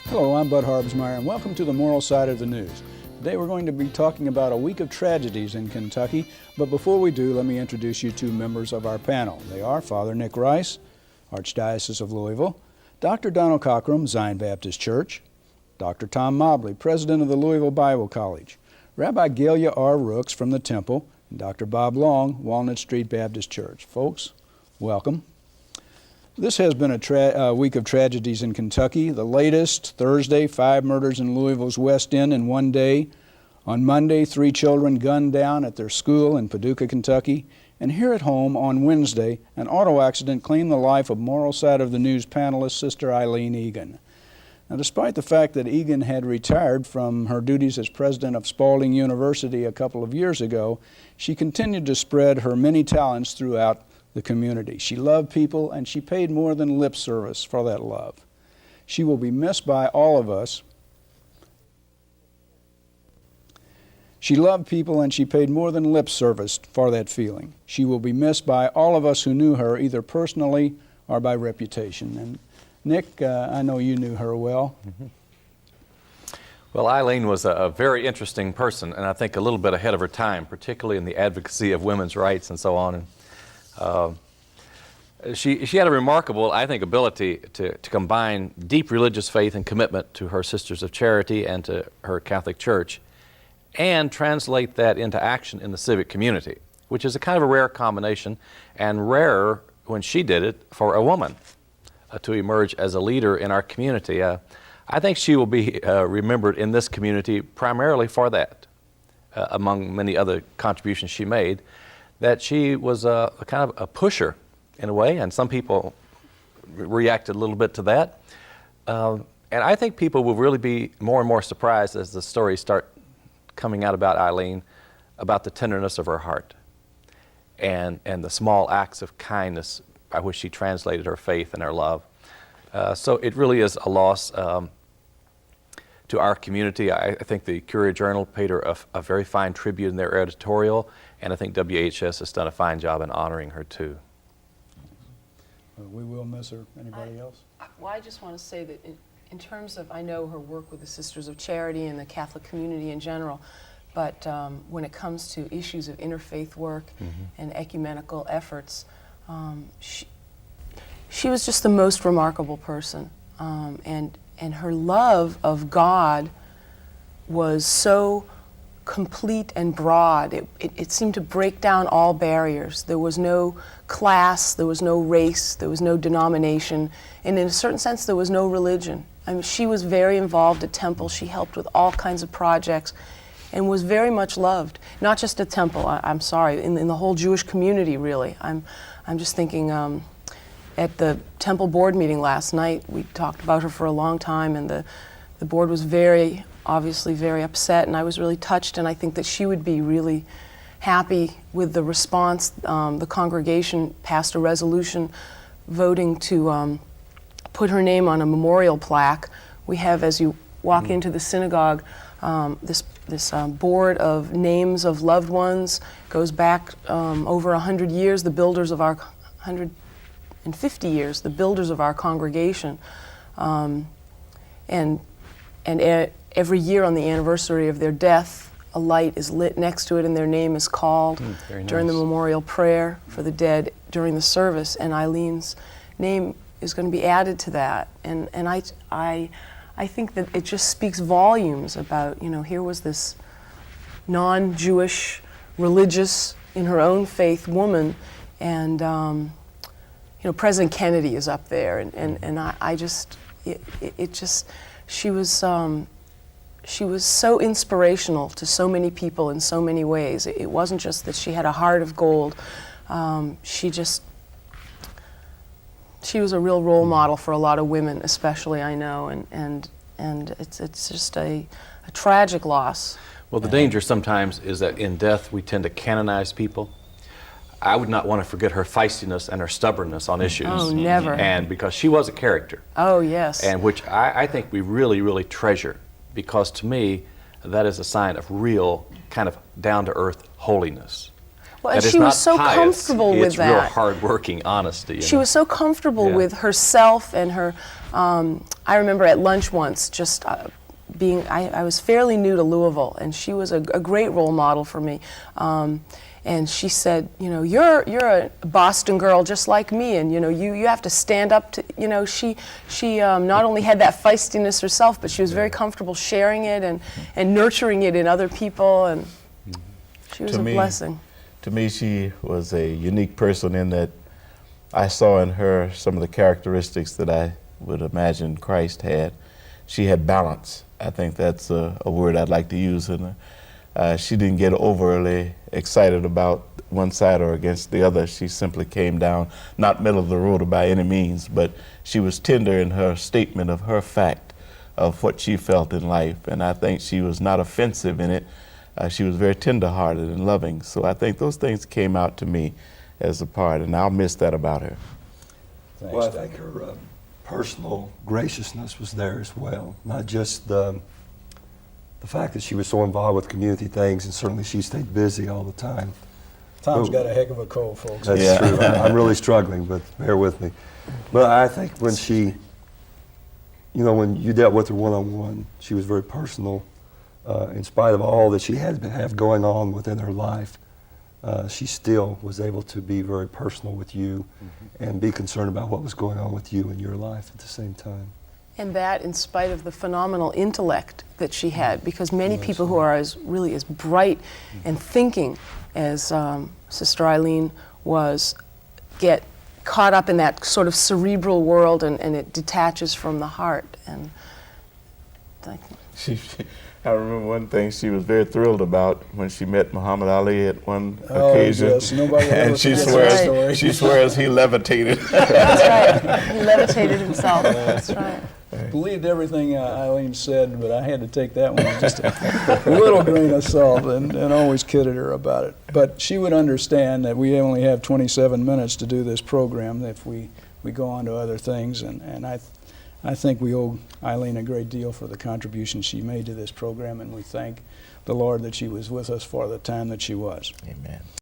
Hello, I'm Bud Harbsmeyer, and welcome to the Moral Side of the News. Today we're going to be talking about a week of tragedies in Kentucky, but before we do, let me introduce you to members of our panel. They are Father Nick Rice, Archdiocese of Louisville, Dr. Donald Cockrum, Zion Baptist Church, Dr. Tom Mobley, President of the Louisville Bible College, Rabbi Galia R. Rooks from the Temple, and Dr. Bob Long, Walnut Street Baptist Church. Folks, welcome. This has been a week of tragedies in Kentucky. The latest, Thursday, 5 murders in Louisville's West End in one day. On Monday, 3 children gunned down at their school in Paducah, Kentucky. And here at home on Wednesday, an auto accident claimed the life of Moral Side of the News panelist, Sister Eileen Egan. Now, despite the fact that Egan had retired from her duties as president of Spalding University a couple of years ago, she continued to spread her many talents throughout the community. She loved people, and she paid more than lip service for that love. She will be missed by all of us. She loved people, and she paid more than lip service for that feeling. She will be missed by all of us who knew her, either personally or by reputation. And Nick, I know you knew her well. Well, Eileen was a very interesting person, and I think a little bit ahead of her time, particularly in the advocacy of women's rights and so on. And she had a remarkable, I think, ability to combine deep religious faith and commitment to her Sisters of Charity and to her Catholic Church, and translate that into action in the civic community, which is a kind of a rare combination, and rarer when she did it for a woman to emerge as a leader in our community. I think she will be remembered in this community primarily for that, among many other contributions she made, that she was a kind of a pusher in a way, and some people reacted a little bit to that. And I think people will really be more and more surprised as the stories start coming out about Eileen, about the tenderness of her heart and the small acts of kindness by which she translated her faith and her love. So it really is a loss to our community. I think the Courier-Journal paid her a very fine tribute in their editorial, and I think WHS has done a fine job in honoring her too. We will miss her. Anybody else? Well, I just want to say that in terms of, I know her work with the Sisters of Charity and the Catholic community in general, but when it comes to issues of interfaith work and ecumenical efforts, she was just the most remarkable person, and her love of God was so complete and broad. It seemed to break down all barriers. There was no class, there was no race, there was no denomination, and in a certain sense there was no religion. I mean, she was very involved at Temple. She helped with all kinds of projects and was very much loved. Not just at Temple, I'm sorry, in the whole Jewish community, really. I'm just thinking, at the Temple board meeting last night, we talked about her for a long time, and the board was obviously very upset, and I was really touched, and I think that she would be really happy with the response. The congregation passed a resolution voting to put her name on a memorial plaque. We have, as you walk into the synagogue, this board of names of loved ones, goes back over 100 years, the builders of our 150 years, the builders of our congregation, and every year on the anniversary of their death, a light is lit next to it and their name is called during the memorial prayer for the dead during the service, and Eileen's name is going to be added to that. And I think that it just speaks volumes about, here was this non-Jewish, religious, in her own faith woman, and President Kennedy is up there, and she was so inspirational to so many people in so many ways. It wasn't just that she had a heart of gold. She was a real role model for a lot of women, especially, I know, and it's just a tragic loss. Well, the danger sometimes is that in death we tend to canonize people. I would not want to forget her feistiness and her stubbornness on issues. Oh, never. And because she was a character. Oh, yes. And which I think we really, really treasure, because to me, that is a sign of real kind of down-to-earth holiness. Well, that and is she not was so pious. comfortable with It's real that. hard-working honesty. You She know? was so comfortable Yeah. with herself and her. I remember at lunch once, just I was fairly new to Louisville, and she was a great role model for me. And she said, you know, you're a Boston girl just like me, and you know, you have to stand up to, you know, she not only had that feistiness herself, but she was very comfortable sharing it and nurturing it in other people, and she was a blessing. To me, she was a unique person in that I saw in her some of the characteristics that I would imagine Christ had. She had balance. I think that's a word I'd like to use in her. She didn't get overly excited about one side or against the other. She simply came down, not middle of the road by any means, but she was tender in her statement of her fact of what she felt in life. And I think she was not offensive in it. She was very tender-hearted and loving. So I think those things came out to me as a part, and I'll miss that about her. Thanks, Well, I Doug. think her personal graciousness was there as well, not just the fact that she was so involved with community things, and certainly she stayed busy all the time. Tom's got a heck of a cold, folks. That's Yeah. true. I'm really struggling, but bear with me. But I think when she, you know, when you dealt with her one-on-one, she was very personal. In spite of all that she had to have going on within her life, she still was able to be very personal with you and be concerned about what was going on with you in your life at the same time. And that in spite of the phenomenal intellect that she had, because many people who are really as bright and thinking as Sister Eileen was get caught up in that sort of cerebral world, and it detaches from the heart. And I remember one thing she was very thrilled about when she met Muhammad Ali at one Oh, occasion. yes, nobody will ever And she forget that swears, story. she swears he levitated. that's right, he levitated himself. That's right. Believed everything Eileen said, but I had to take that one with just a little grain of salt and always kidded her about it. But she would understand that we only have 27 minutes to do this program if we go on to other things. And I think we owe Eileen a great deal for the contribution she made to this program, and we thank the Lord that she was with us for the time that she was. Amen.